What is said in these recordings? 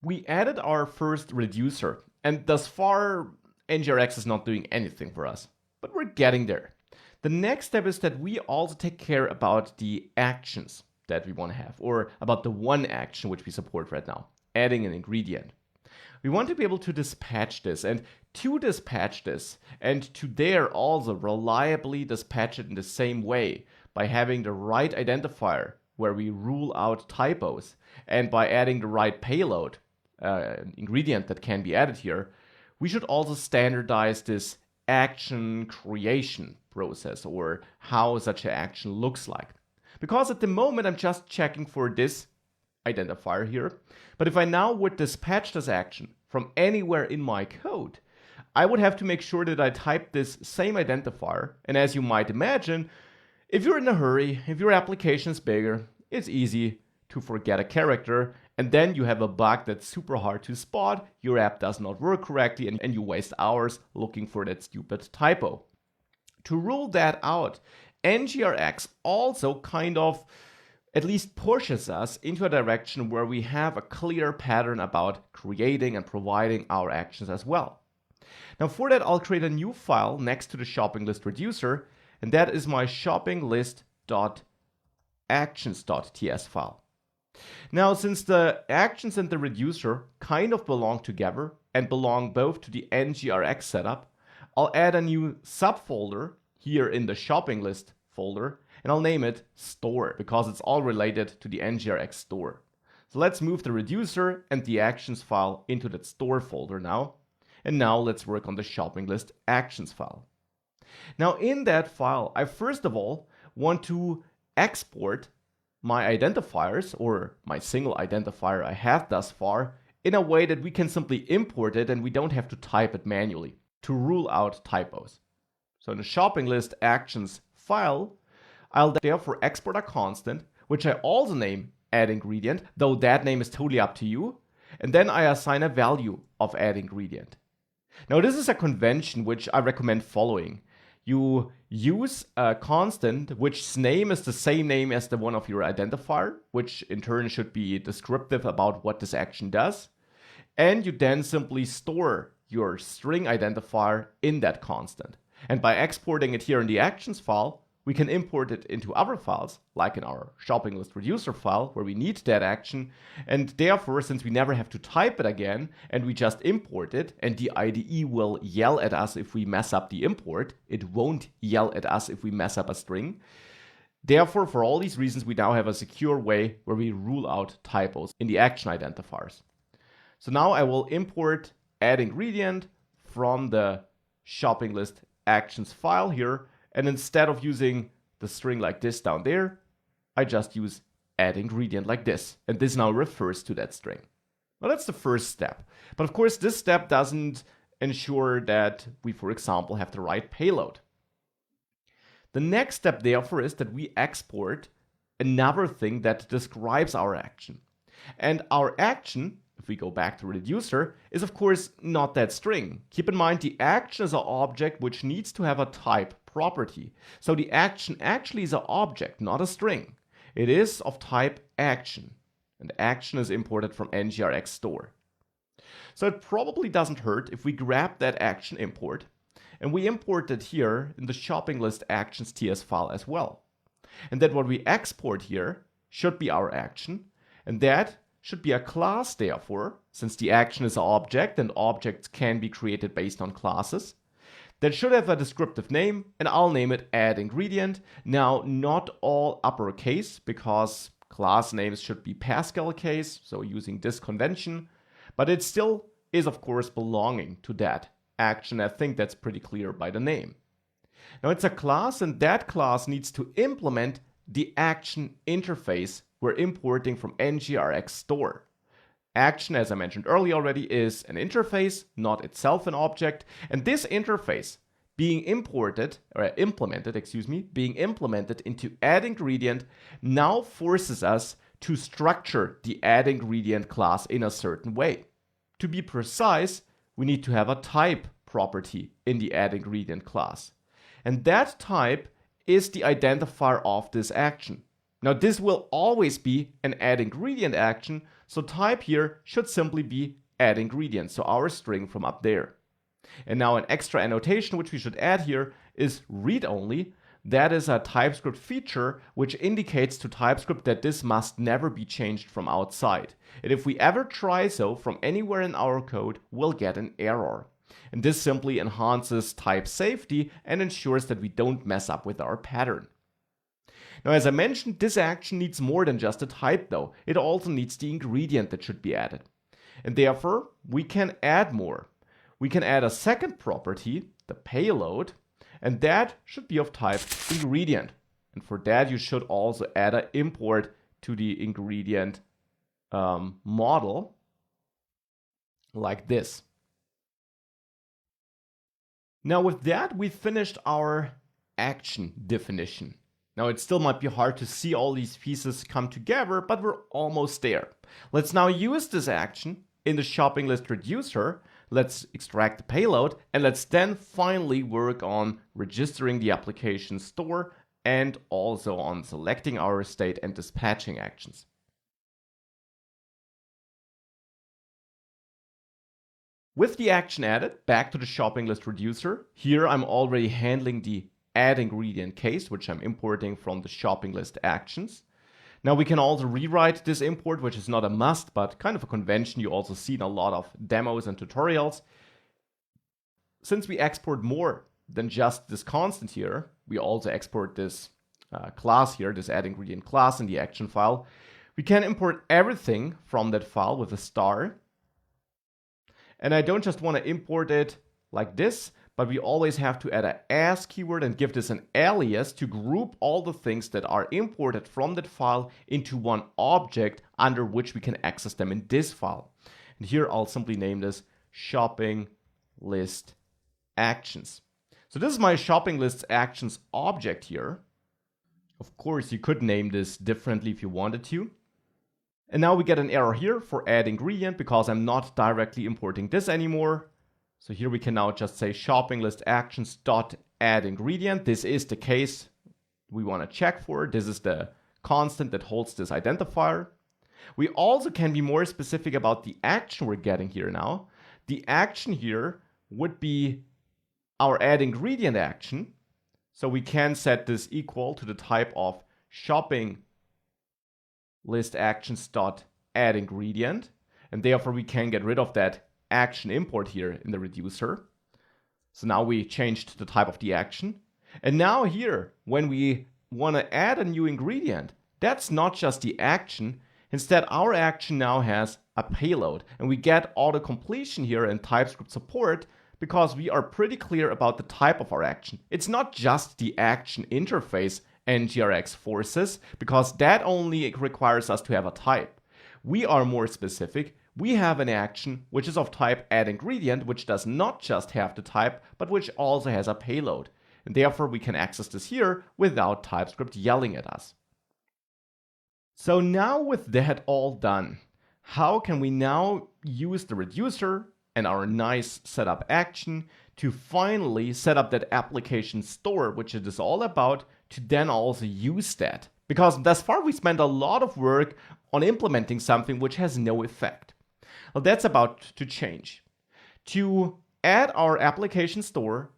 We added our first reducer, and thus far, NGRX is not doing anything for us. But we're getting there. The next step is that we also take care about the actions that we want to have, or about the one action which we support right now, adding an ingredient. We want to be able to dispatch this, and to dispatch this, and to there also reliably dispatch it in the same way by having the right identifier where we rule out typos, and by adding the right payload, ingredient that can be added here, we should also standardize this action creation process, or how such an action looks like. Because at the moment I'm just checking for this identifier here, but if I now would dispatch this action from anywhere in my code, I would have to make sure that I type this same identifier, and as you might imagine, if you're in a hurry, if your application is bigger, it's easy to forget a character, and then you have a bug that's super hard to spot, your app does not work correctly, and you waste hours looking for that stupid typo. To rule that out, NGRX also kind of at least pushes us into a direction where we have a clear pattern about creating and providing our actions as well. Now for that, I'll create a new file next to the shopping list reducer, and that is my shoppinglist.actions.ts file. Now, since the actions and the reducer kind of belong together and belong both to the NGRX setup, I'll add a new subfolder here in the shopping list folder, and I'll name it store because it's all related to the NGRX store. So let's move the reducer and the actions file into that store folder now. And now let's work on the shopping list actions file. Now in that file, I first of all want to export my identifiers, or my single identifier I have thus far, in a way that we can simply import it and we don't have to type it manually to rule out typos. So in the shopping list actions file, I'll therefore export a constant, which I also name add ingredient, though that name is totally up to you. And then I assign a value of add ingredient. Now this is a convention which I recommend following. You use a constant which's name is the same name as the one of your identifier, which in turn should be descriptive about what this action does. And you then simply store your string identifier in that constant. And by exporting it here in the actions file, we can import it into other files, like in our shopping list reducer file, where we need that action. And therefore, since we never have to type it again, and we just import it, and the IDE will yell at us if we mess up the import, it won't yell at us if we mess up a string. Therefore, for all these reasons, we now have a secure way where we rule out typos in the action identifiers. So now I will import add ingredient from the shopping list actions file here. And instead of using the string like this down there, I just use add ingredient like this. And this now refers to that string. Well, that's the first step. But of course, this step doesn't ensure that we, for example, have the right payload. The next step, therefore, is that we export another thing that describes our action. And our action, if we go back to reducer, is of course not that string. Keep in mind the action is an object which needs to have a type property. So the action actually is an object, not a string. It is of type action, and action is imported from NGRX store. So it probably doesn't hurt if we grab that action import and we import it here in the shopping list actions TS file as well. And then what we export here should be our action, and that should be a class therefore, since the action is an object and objects can be created based on classes. That should have a descriptive name, and I'll name it add ingredient. Now, not all uppercase, because class names should be Pascal case, so using this convention, but it still is of course belonging to that action. I think that's pretty clear by the name. Now it's a class, and that class needs to implement the action interface we're importing from NGRX store. Action, as I mentioned earlier already, is an interface, not itself an object, and this interface being implemented into add ingredient now forces us to structure the add ingredient class in a certain way. To be precise, we need to have a type property in the add ingredient class, and that type is the identifier of this action. Now this will always be an add ingredient action, so type here should simply be add ingredient, so our string from up there. And now an extra annotation which we should add here is read only. That is a TypeScript feature which indicates to TypeScript that this must never be changed from outside. And if we ever try so from anywhere in our code, we'll get an error. And this simply enhances type safety and ensures that we don't mess up with our pattern. Now, as I mentioned, this action needs more than just a type though. It also needs the ingredient that should be added. And therefore, we can add more. We can add a second property, the payload, and that should be of type ingredient. And for that, you should also add an import to the ingredient model like this. Now with that, we finished our action definition. Now it still might be hard to see all these pieces come together, but we're almost there. Let's now use this action in the shopping list reducer. Let's extract the payload, and let's then finally work on registering the application store and also on selecting our state and dispatching actions. With the action added, back to the shopping list reducer. Here I'm already handling the add ingredient case, which I'm importing from the shopping list actions. Now we can also rewrite this import, which is not a must, but kind of a convention you also see in a lot of demos and tutorials. Since we export more than just this constant here, we also export this class here, this add ingredient class in the action file. We can import everything from that file with a star. And I don't just want to import it like this, but we always have to add an as keyword and give this an alias to group all the things that are imported from that file into one object under which we can access them in this file. And here I'll simply name this shopping list actions. So this is my shopping list actions object here. Of course, you could name this differently if you wanted to. And now we get an error here for add ingredient because I'm not directly importing this anymore. So here we can now just say shopping list actions dot add ingredient. This is the case we want to check for. This is the constant that holds this identifier. We also can be more specific about the action we're getting here now. The action here would be our add ingredient action. So we can set this equal to the type of shopping list actions dot add ingredient. And therefore we can get rid of that action import here in the reducer. So now we changed the type of the action. And now here, when we want to add a new ingredient, that's not just the action. Instead, our action now has a payload. And we get auto completion here in TypeScript support because we are pretty clear about the type of our action. It's not just the action interface NGRX forces, because that only requires us to have a type. We are more specific. We have an action which is of type add ingredient, which does not just have the type, but which also has a payload. And therefore we can access this here without TypeScript yelling at us. So now with that all done, how can we now use the reducer and our nice setup action to finally set up that application store, which it is all about, to then also use that? Because thus far we spent a lot of work on implementing something which has no effect. Well, that's about to change. To add our application store,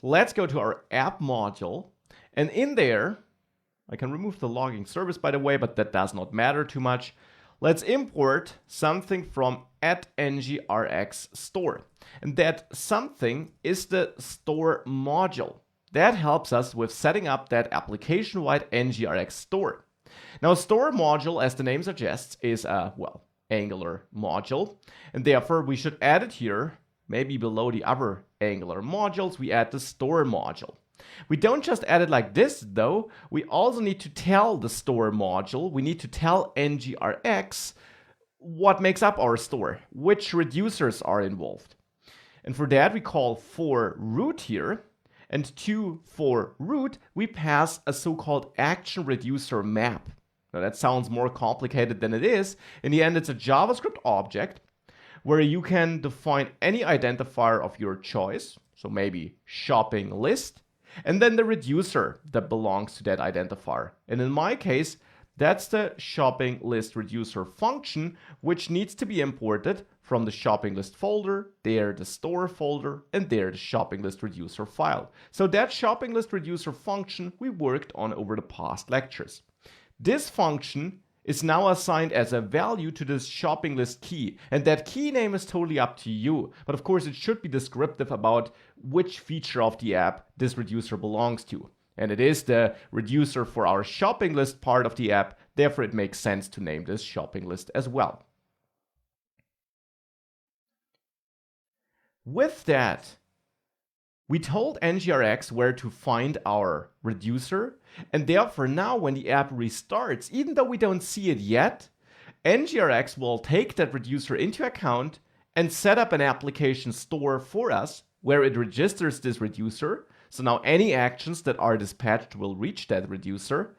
let's go to our app module, and in there, I can remove the logging service by the way, but that does not matter too much. Let's import something from @ngrx store. And that something is the store module. That helps us with setting up that application-wide NGRX store. Now, store module, as the name suggests, is a, well, Angular module. And therefore, we should add it here. Maybe below the other Angular modules, we add the store module. We don't just add it like this, though. We also need to tell the store module, we need to tell NGRX what makes up our store, which reducers are involved. And for that, we call for root here. And to for root, we pass a so-called action reducer map. Now that sounds more complicated than it is. In the end, it's a JavaScript object where you can define any identifier of your choice. So maybe shopping list, and then the reducer that belongs to that identifier. And in my case, That's the shopping list reducer function, which needs to be imported from the shopping list folder, there the store folder, and there the shopping list reducer file. So that shopping list reducer function we worked on over the past lectures. This function is now assigned as a value to this shopping list key, and that key name is totally up to you, but of course it should be descriptive about which feature of the app this reducer belongs to. And it is the reducer for our shopping list part of the app, therefore it makes sense to name this shopping list as well. With that, we told NGRX where to find our reducer, and therefore now when the app restarts, even though we don't see it yet, NGRX will take that reducer into account and set up an application store for us where it registers this reducer. So now any actions that are dispatched will reach that reducer.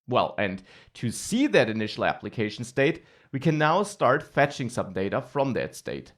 Well, and to see that initial application state, we can now start fetching some data from that state.